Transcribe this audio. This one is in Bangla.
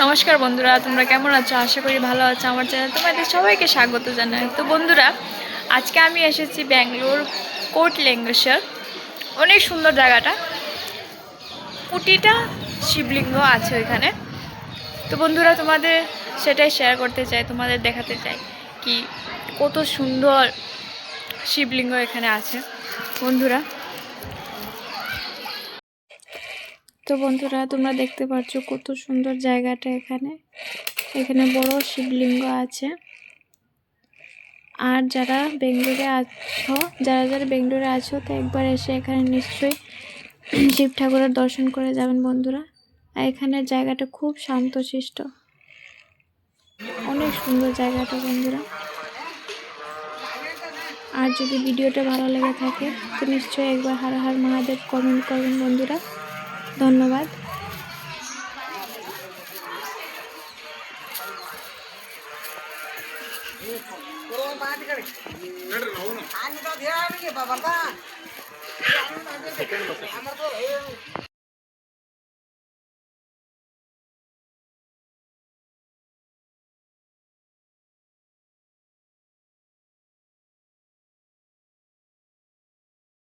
নমস্কার বন্ধুরা, তোমরা কেমন আছো? আশা করি ভালো আছো। আমার চ্যানেল তোমাদের সবাইকে স্বাগত জানাই। তো বন্ধুরা, আজকে আমি এসেছি ব্যাঙ্গালোর কোটলিঙ্গেশ্বর। অনেক সুন্দর জায়গাটা, কোটিটা শিবলিঙ্গ আছে ওইখানে। তো বন্ধুরা, তোমাদের সেটাই শেয়ার করতে চাই, তোমাদের দেখাতে চাই কি কত সুন্দর শিবলিঙ্গ এখানে আছে বন্ধুরা। তো বন্ধুরা, তোমরা দেখতে পাচ্ছ কত সুন্দর জায়গাটা। এখানে বড় শিবলিঙ্গ আছে। আর যারা বেঙ্গলোরে আছো তো একবার এসে এখানে নিশ্চয়ই শিব ঠাকুরের দর্শন করে যাবেন বন্ধুরা। আর এখানের জায়গাটা খুব শান্তশিষ্ট, অনেক সুন্দর জায়গাটা বন্ধুরা। আর যদি ভিডিওটা ভালো লেগে থাকে তো নিশ্চয়ই একবার হর হর মহাদেব কমেন্ট করবেন বন্ধুরা। ধন্যবাদ।